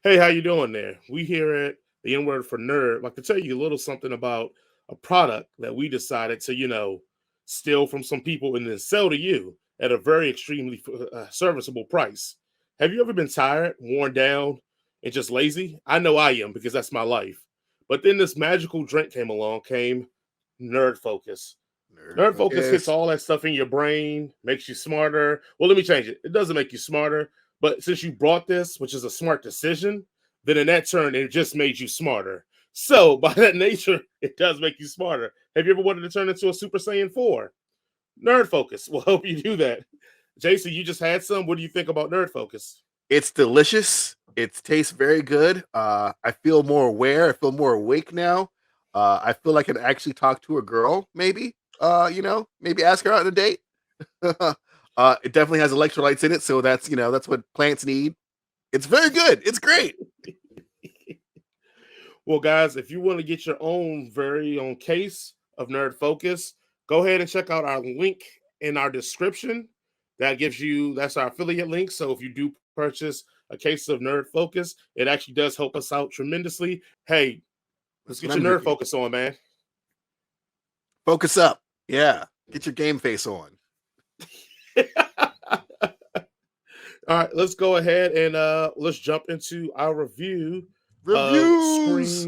Hey, how you doing there? We here at the N word for nerd like to tell you a little something about a product that we decided to, steal from some people and then sell to you at a very extremely serviceable price. Have you ever been tired, worn down, and just lazy? I know I am because that's my life. But then this magical drink came Nerd Focus. Nerd Nerd Focus hits focus. all that stuff in your brain, makes you smarter. Well, let me change it. It doesn't make you smarter, but since you brought this, which is a smart decision, then in that turn, it just made you smarter. So, by that nature, it does make you smarter. Have you ever wanted to turn into a Super Saiyan 4? Nerd Focus will help you do that. Jason, you just had some. What do you think about Nerd Focus? It's delicious. It tastes very good. I feel more aware. I feel more awake now. I feel like I can actually talk to a girl, maybe. Maybe ask her out on a date. It definitely has electrolytes in it, so that's what plants need. It's very good. It's great. Well, guys, if you want to get your own very own case of Nerd Focus, go ahead and check out our link in our description. That's our affiliate link. So if you do purchase a case of Nerd Focus, it actually does help us out tremendously. Hey, let's That's what get I'm your here Nerd for. Focus on, man. Focus up. Yeah. Get your game face on. All right, let's go ahead and let's jump into our review of Reviews.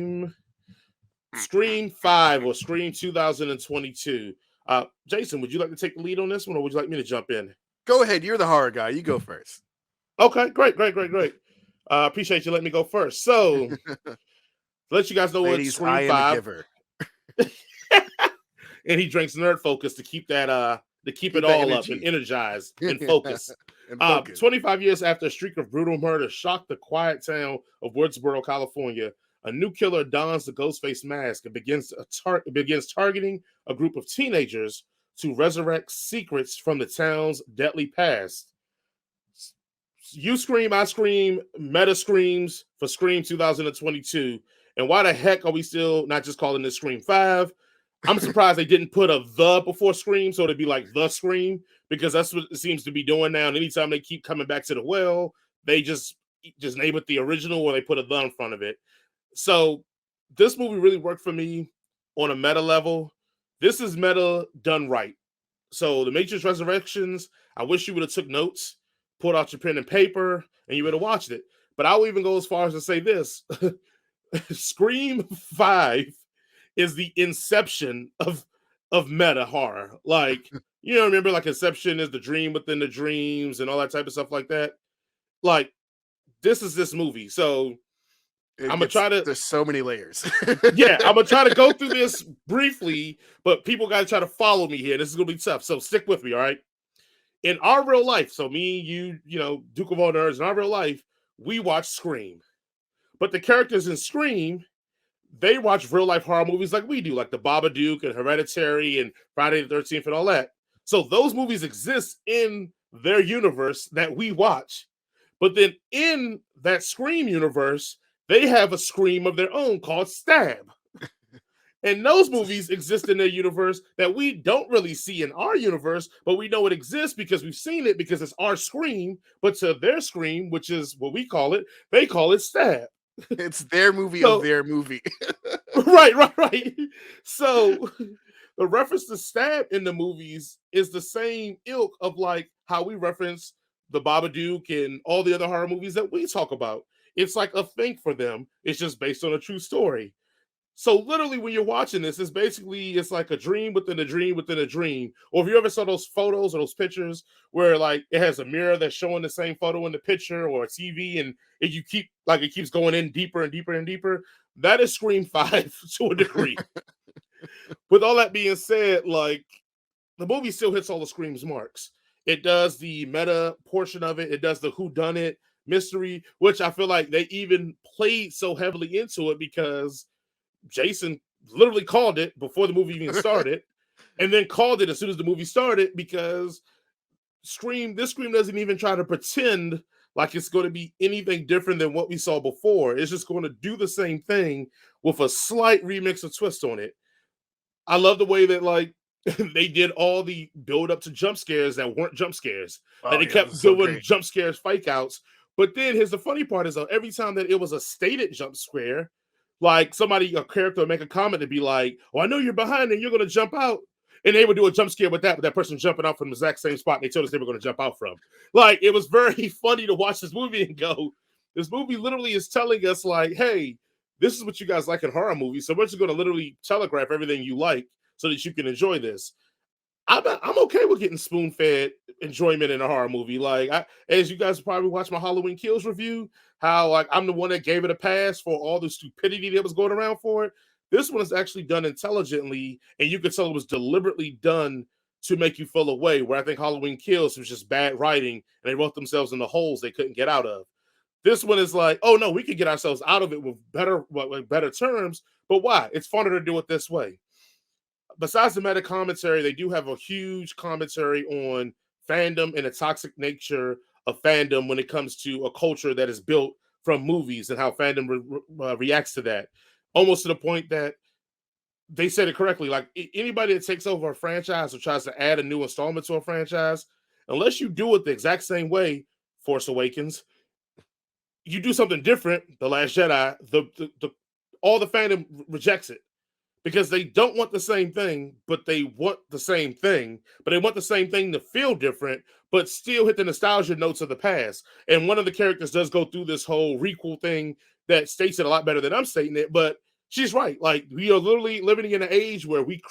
Scream 5 or Scream 2022. Jason, would you like to take the lead on this one or would you like me to jump in? Go ahead. You're the horror guy. You go first. Okay, great. Appreciate you letting me go first. So, to let you guys know what Ladies, I Scream am a 5 giver. and he drinks Nerd Focus to keep that to keep it Keep that all up and energy. energized and focus. And focus. 25 years after a streak of brutal murder shocked the quiet town of Woodsboro, California, a new killer dons the Ghostface mask and begins targeting a group of teenagers to resurrect secrets from the town's deadly past. You scream, I scream, meta screams for Scream 2022. And why the heck are we still not just calling this Scream 5? I'm surprised they didn't put a the before Scream, so it'd be like the Scream, because that's what it seems to be doing now. And anytime they keep coming back to the well, they just name it the original or they put a the in front of it. So this movie really worked for me on a meta level. This is meta done right. So the Matrix Resurrections, I wish you would have took notes, pulled out your pen and paper, and you would have watched it. But I will even go as far as to say this: Scream 5 is the inception of meta horror. Like, remember like Inception is the dream within the dreams and all that type of stuff like that. Like, this is this movie. So I'm gonna It's try to there's so many layers. yeah, I'm gonna try to go through this briefly, but people gotta try to follow me here. This is gonna be tough. So stick with me, all right? In our real life, so me, you, Duke of all nerds, in our real life, we watch Scream. But the characters in Scream, they watch real life horror movies like we do, like the Babadook and Hereditary and Friday the 13th and all that. So those movies exist in their universe that we watch. But then in that Scream universe, they have a Scream of their own called Stab. And those movies exist in their universe that we don't really see in our universe, but we know it exists because we've seen it because it's our Scream. But to their Scream, which is what we call it, they call it Stab. It's their movie of So their movie. right. So the reference to stab in the movies is the same ilk of like how we reference the Babadook and all the other horror movies that we talk about. It's like a thing for them. It's just based on a true story. So literally, when you're watching this, it's like a dream within a dream within a dream. Or if you ever saw those photos or those pictures where like it has a mirror that's showing the same photo in the picture or a TV, and it keeps going in deeper and deeper and deeper. That is Scream 5 to a degree. With all that being said, like the movie still hits all the Scream's marks. It does the meta portion of it. It does the who done it mystery, which I feel like they even played so heavily into it because Jason literally called it before the movie even started, and then called it as soon as the movie started because this Scream doesn't even try to pretend like it's going to be anything different than what we saw before. It's just going to do the same thing with a slight remix or twist on it. I love the way that like they did all the build up to jump scares that weren't jump scares. Like Oh they yeah, this kept is so doing great. jump scares fake outs, But then here's the funny part is though, every time that it was a stated jump scare, like somebody, a character would make a comment to be like, "Oh, I know you're behind and you're gonna jump out." And they would do a jump scare with that person jumping out from the exact same spot they told us they were going to jump out from. Like, it was very funny to watch this movie and go, this movie literally is telling us, like, hey, this is what you guys like in horror movies. So we're just going to literally telegraph everything you like so that you can enjoy this. I'm okay with getting spoon fed enjoyment in a horror movie. Like, as you guys probably watched my Halloween Kills review, how like I'm the one that gave it a pass for all the stupidity that was going around for it. This one is actually done intelligently, and you could tell it was deliberately done to make you feel away. Where I think Halloween Kills was just bad writing, and they wrote themselves in the holes they couldn't get out of. This one is like, oh no, we could get ourselves out of it with better terms. But why? It's funner to do it this way. Besides the meta commentary, they do have a huge commentary on fandom and the toxic nature of fandom when it comes to a culture that is built from movies and how fandom reacts to that. Almost to the point that they said it correctly. Like anybody that takes over a franchise or tries to add a new installment to a franchise, unless you do it the exact same way, Force Awakens, you do something different, The Last Jedi, all the fandom rejects it because they don't want the same thing, but they want the same thing, but they want the same thing to feel different, but still hit the nostalgia notes of the past. And one of the characters does go through this whole requel thing that states it a lot better than I'm stating it, but she's right. Like we are literally living in an age where we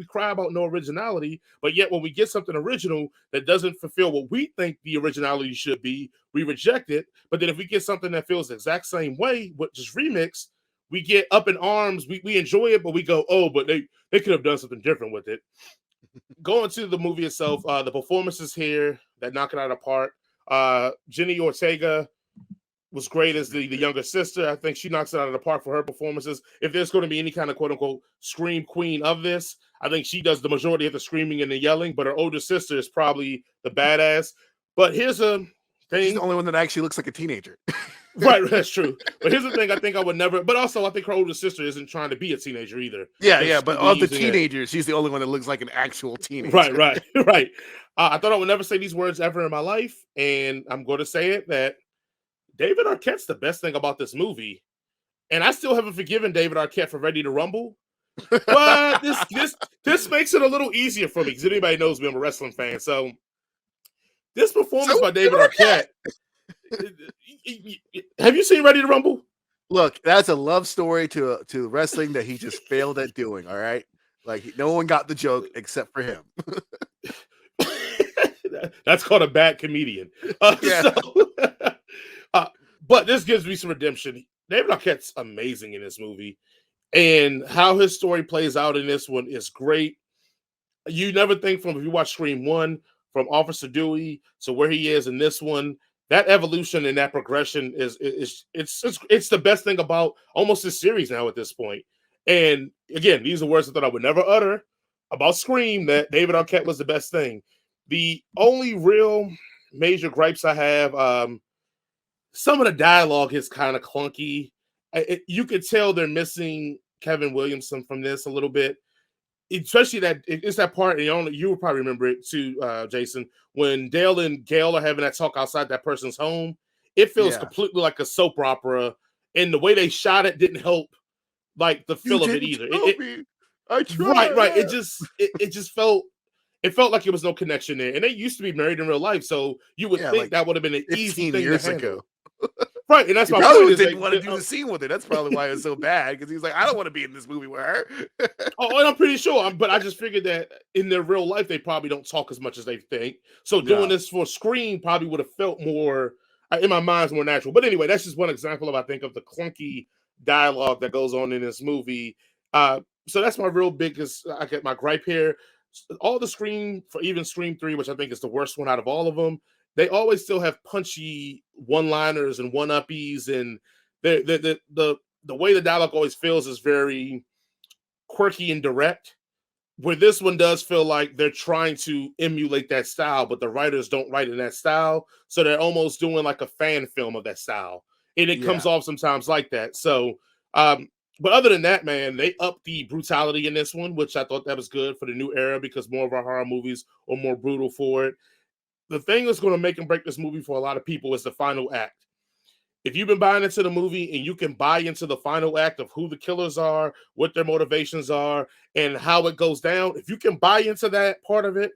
cry about no originality, but yet when we get something original that doesn't fulfill what we think the originality should be, we reject it. But then if we get something that feels the exact same way, but just remixed, we get up in arms. We enjoy it, but we go, oh, but they could have done something different with it. Going to the movie itself, the performances here that knock it out of the park. Jenny Ortega was great as the younger sister. I think she knocks it out of the park for her performances. If there's going to be any kind of quote unquote scream queen of this, I think she does the majority of the screaming and the yelling, but her older sister is probably the badass. But here's a thing. She's the only one that actually looks like a teenager. Right, that's true. But here's the thing: I think I would never. But also, I think her older sister isn't trying to be a teenager either. Yeah. But of the teenagers, she's the only one that looks like an actual teenager. Right. I thought I would never say these words ever in my life, and I'm going to say it that David Arquette's the best thing about this movie, and I still haven't forgiven David Arquette for Ready to Rumble. But this makes it a little easier for me because anybody knows me, I'm a wrestling fan. So this performance by David Arquette. Have you seen Ready to Rumble? Look, that's a love story to wrestling that he just failed at doing. All right, like no one got the joke except for him. That's called a bad comedian. But this gives me some redemption. David Arquette's amazing in this movie, and how his story plays out in this one is great. You never think if you watch Scream 1, from Officer Dewey to where he is in this one. That evolution and that progression is the best thing about almost this series now at this point. And again, these are words I thought I would never utter about Scream, that David Arquette was the best thing. The only real major gripes I have, some of the dialogue is kind of clunky. You could tell they're missing Kevin Williamson from this a little bit. Especially that it's that part, and you will probably remember it too, Jason, when Dale and Gail are having that talk outside that person's home. It feels completely like a soap opera, and the way they shot it didn't help, like the feel of it either. I tried. Right. It just felt like it was no connection there, and they used to be married in real life, so you would think like that would have been an easy thing years to handle. Ago. Right, and that's my point. Didn't want to do the scene with it. That's probably why it's so bad, because he's like, I don't want to be in this movie with her. And I'm pretty sure. But I just figured that in their real life, they probably don't talk as much as they think. So doing this for screen probably would have felt more, in my mind, more natural. But anyway, that's just one example of, I think, of the clunky dialogue that goes on in this movie. So that's my real biggest, I get my gripe here. All the Scream, for even Scream 3, which I think is the worst one out of all of them, they always still have punchy one-liners and one-uppies, and the way the dialogue always feels is very quirky and direct. Where this one does feel like they're trying to emulate that style, but the writers don't write in that style, so they're almost doing like a fan film of that style, and it comes off sometimes like that. So, but other than that, man, they upped the brutality in this one, which I thought that was good for the new era because more of our horror movies are more brutal for it. the thing that's going to make and break this movie for a lot of people is the final act. If you've been buying into the movie and you can buy into the final act of who the killers are, what their motivations are, and how it goes down, if you can buy into that part of it,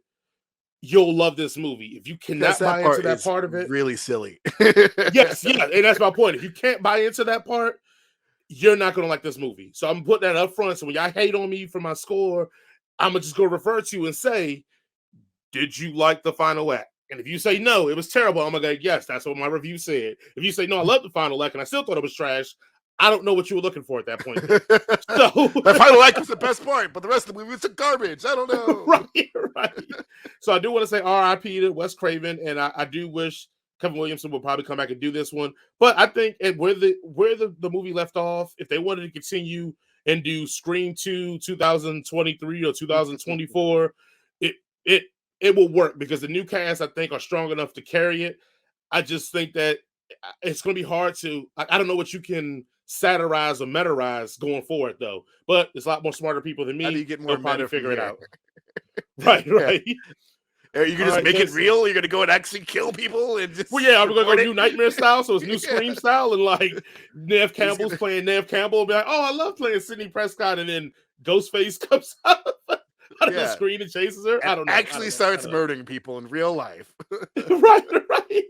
you'll love this movie. If you Because cannot that buy into part that is part of it, really silly. yes, yeah, and that's my point. If you can't buy into that part, you're not gonna like this movie. So I'm putting that up front. So when y'all hate on me for my score, I'm gonna just go refer to you and say, did you like the final act? And if you say no, it was terrible, I'm gonna go, yes, that's what my review said. If you say no, I love the final act and I still thought it was trash, I don't know what you were looking for at that point then. So The final act was the best part, but the rest of the movie was garbage. I don't know. right. So I do want to say RIP to Wes Craven, and I do wish Kevin Williamson will probably come back and do this one. But I think where the movie left off, if they wanted to continue and do Scream 2 2023 or 2024, it it it will work because the new cast I think are strong enough to carry it. I just think that it's going to be hard to. I don't know what you can satirize or metarize going forward though. But it's a lot more smarter people than How do me. you get more They'll probably meta from figure it here? out. Right, Yeah. right. Are you All gonna just right, make it Jason. real? You're gonna go and actually kill people and just Well, yeah, I'm gonna record go it? new Nightmare style, so it's new Yeah. Scream style, and like Nev He's Campbell's gonna, playing Nev Campbell, and be like, oh, I love playing Sidney Prescott, and then Ghostface comes out of the yeah, screen and chases her. and I don't know. I actually don't know. I starts don't know. murdering people in real life. Right, right.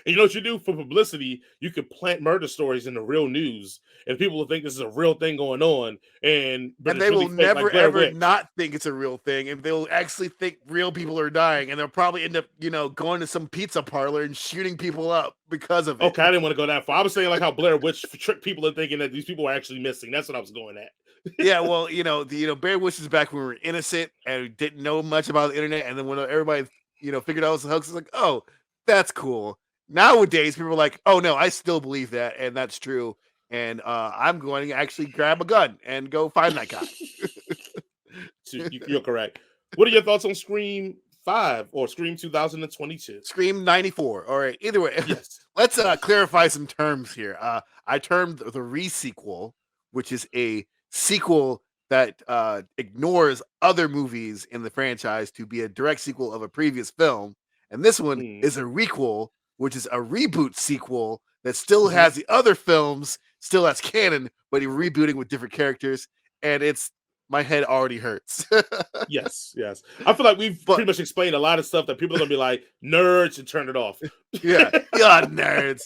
And you know what you do for publicity? You can plant murder stories in the real news, and people will think this is a real thing going on, but And it's they really will fake, never like Blair ever Witch. not think it's a real thing, and they'll actually think real people are dying, and they'll probably end up, going to some pizza parlor and shooting people up because of it. Okay, I didn't want to go that far. I was saying like how Blair Witch tricked people into thinking that these people are actually missing. That's what I was going at. Yeah, well, Bear Witch is back when we were innocent and we didn't know much about the internet, and then when everybody, figured out it was a hoax, it's like, oh, that's cool. Nowadays, people are like, oh no, I still believe that, and that's true, and I'm going to actually grab a gun and go find that guy. So you're correct. What are your thoughts on Scream 5 or Scream 2022? Scream 94. All right. Either way, Yes. let's clarify some terms here. I termed the re-sequel, which is a sequel that ignores other movies in the franchise to be a direct sequel of a previous film. And this one Mm. is a requel, which is a reboot sequel that still Mhm. has the other films, still has canon, but you're rebooting with different characters. And my head already hurts. Yes, yes. I feel like we've But pretty much explained a lot of stuff that people are gonna be like nerds and turn it off. yeah, yeah, nerds.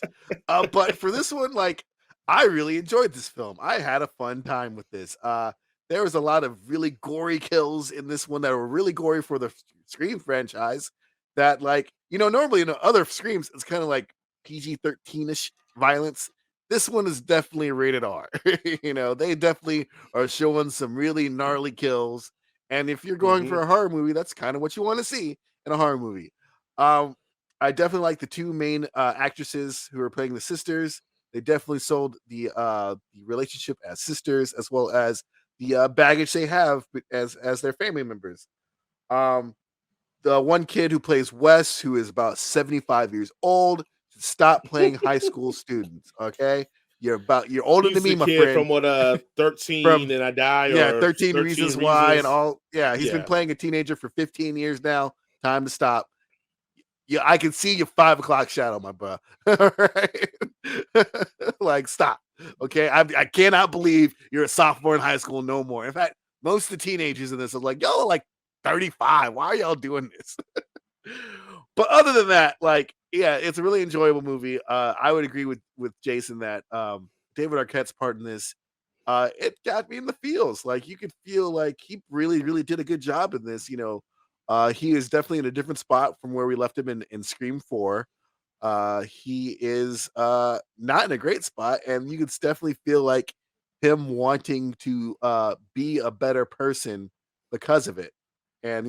But for this one, like, I really enjoyed this film. I had a fun time with this. There was a lot of really gory kills in this one that were really gory for the Scream franchise. That, like, normally in other Screams, it's kind of like PG-13ish violence. This one is definitely rated R. They definitely are showing some really gnarly kills. And if you're going for Mhm. a horror movie, that's kind of what you want to see in a horror movie. Um, I definitely like the two main actresses who are playing the sisters. They definitely sold the relationship as sisters, as well as the baggage they have as their family members. Um, the one kid who plays Wes, who is about 75 years old, should stop playing high school students. Okay, you're older than He's me, the my kid friend. from what 13 From and I Die Yeah, or 13 13 Reasons Why and Reasons. all. Yeah, he's been Yeah. playing a teenager for 15 years now. Time to stop. Yeah, I can see your 5 o'clock shadow, my bro. All right. Like, stop. Okay. I cannot believe you're a sophomore in high school no more. In fact, most of the teenagers in this are like, y'all are like 35. Why are y'all doing this? But other than that, like, yeah, it's a really enjoyable movie. I would agree with Jason that David Arquette's part in this, it got me in the feels. Like, you could feel like he really, really did a good job in this. He is definitely in a different spot from where we left him in Scream 4. He is not in a great spot, and you could definitely feel like him wanting to be a better person because of it. And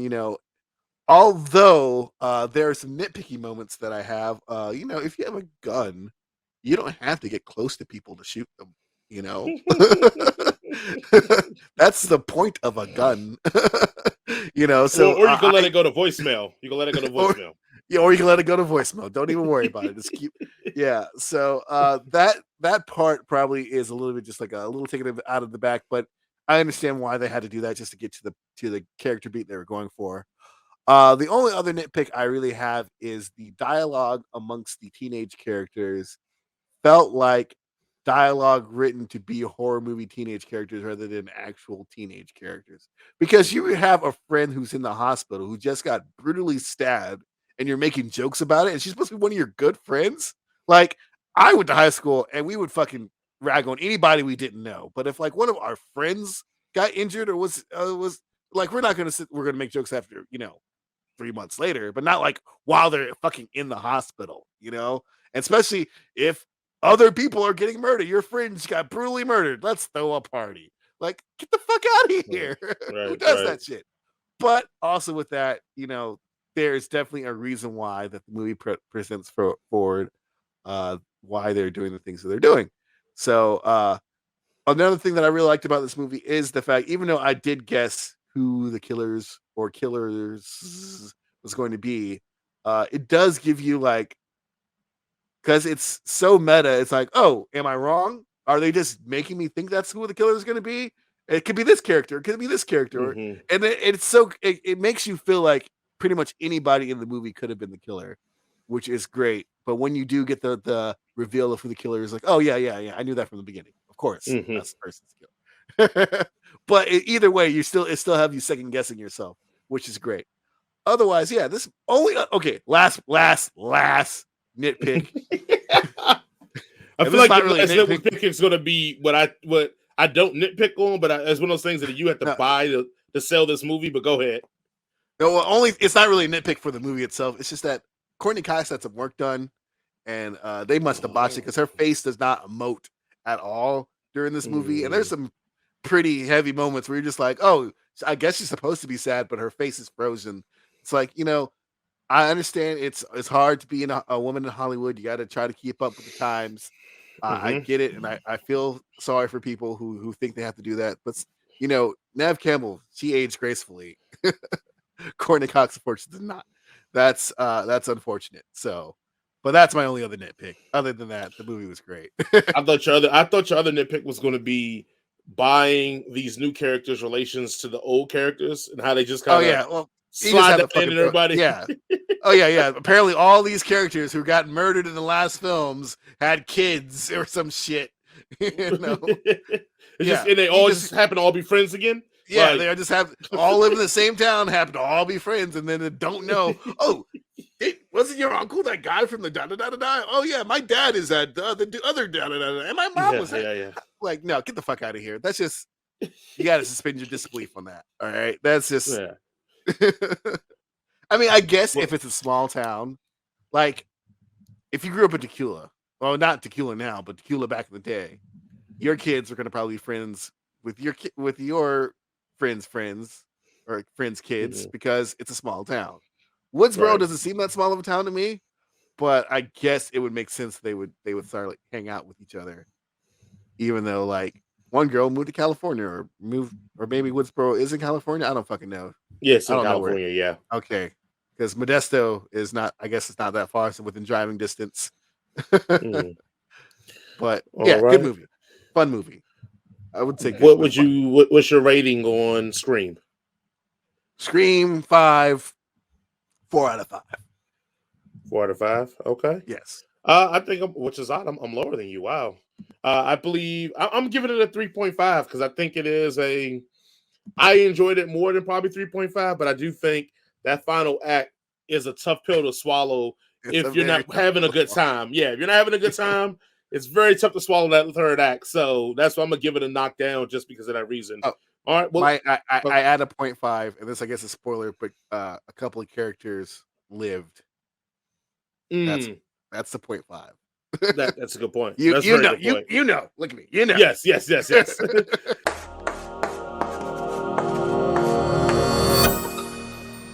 although there are some nitpicky moments that I have, if you have a gun, you don't have to get close to people to shoot them. You know, that's the point of a gun. So Or you can let I it go to voicemail. You can let it go to or voicemail. yeah, or you can let it go to voicemail. Don't even worry about it. Just keep, yeah. So that part probably is a little bit just like a little taken out of the back, but I understand why they had to do that just to get to the character beat they were going for. The only other nitpick I really have is the dialogue amongst the teenage characters felt like dialogue written to be horror movie teenage characters rather than actual teenage characters. Because you have a friend who's in the hospital who just got brutally stabbed and you're making jokes about it, and she's supposed to be one of your good friends. Like, I went to high school and we would fucking rag on anybody we didn't know. But if like one of our friends got injured or was like, we're gonna make jokes after, 3 months later, but not like while they're fucking in the hospital, And especially if other people are getting murdered. Your friends got brutally murdered. Let's throw a party. Like, get the fuck out of here. Who Right, does right. that shit? But also with that, there's definitely a reason why that the movie presents forward why they're doing the things that they're doing. So another thing that I really liked about this movie is the fact, even though I did guess who the killers was going to be, it does give you like, because it's so meta, it's like, oh, am I wrong? Are they just making me think that's who the killer is going to be? It could be this character, it could be this character, Mm-hmm. and it makes you feel like pretty much anybody in the movie could have been the killer, which is great. But when you do get the reveal of who the killer is, like, oh yeah, I knew that from the beginning. Of course, Mm-hmm. that's the person's killer. But either way, it still have you second guessing yourself, which is great. Otherwise, yeah, this only okay. Last nitpick. I And feel this is like not your really last nitpick. nitpick is going to be what I don't nitpick on, but it's one of those things that you have to No, buy to sell this movie. But go ahead. no, well, only it's not really a nitpick for the movie itself. It's just that Courtney Cox had some work done, and they must have botched it because her face does not emote at all during this movie. And there's some pretty heavy moments where you're just like, oh, I guess she's supposed to be sad, but her face is frozen. It's like, I understand it's hard to be a woman in Hollywood. You got to try to keep up with the times. I get it, and I feel sorry for people who think they have to do that. But Nev Campbell, she aged gracefully. Courtney Cox, unfortunately, did not. That's unfortunate. So, but that's my only other nitpick. Other than that, the movie was great. I thought your other nitpick was going to be buying these new characters' relations to the old characters and how they just Oh kind of yeah, well, he just slide had the that in fucking and everybody. yeah. Oh yeah. Apparently, all these characters who got murdered in the last films had kids or some shit. It's Yeah, just and they all just happen to all be friends again. yeah, Like, they just have all live in the same town, happen to all be friends, and then they don't know. Oh, wasn't your uncle that guy from the da da da da da? Oh yeah, my dad is that the other da da da da, and my mom was that. yeah. Like, no, get the fuck out of here. That's just you got to suspend your disbelief on that. All right, that's just. Yeah. I mean, I guess Well, if it's a small town, like if you grew up in Tequila, well, not Tequila now, but Tequila back in the day, your kids are going to probably be friends with your friends or friends' kids because it's a small town. Woodsboro right. doesn't seem that small of a town to me, but I guess it would make sense they would start like hang out with each other, even though like one girl moved to California or maybe Woodsboro is in California. I don't fucking know. Yes, I in don't know where. California. Yeah. Okay, because Modesto is not. I guess it's not that far, so within driving distance. Mm. But All yeah, right. good movie, fun movie. I would say good. What would you? What's your rating on Scream? Scream 5, 4 out of 5. 4 out of 5. Okay. Yes. I think which is odd. I'm lower than you. Wow. I believe I'm giving it a 3.5 because I think it is I enjoyed it more than probably 3.5, but I do think that final act is a tough pill to swallow if you're not having a good time. Yeah, if you're not having a good time, it's very tough to swallow that third act. So that's why I'm gonna give it a knockdown just because of that reason. Oh, all right. Well, I add a 0.5, and this I guess is a spoiler, but a couple of characters lived. That's the 0.5. That's a good point. You That's know. very good point. You know. Look at me. You know. Yes.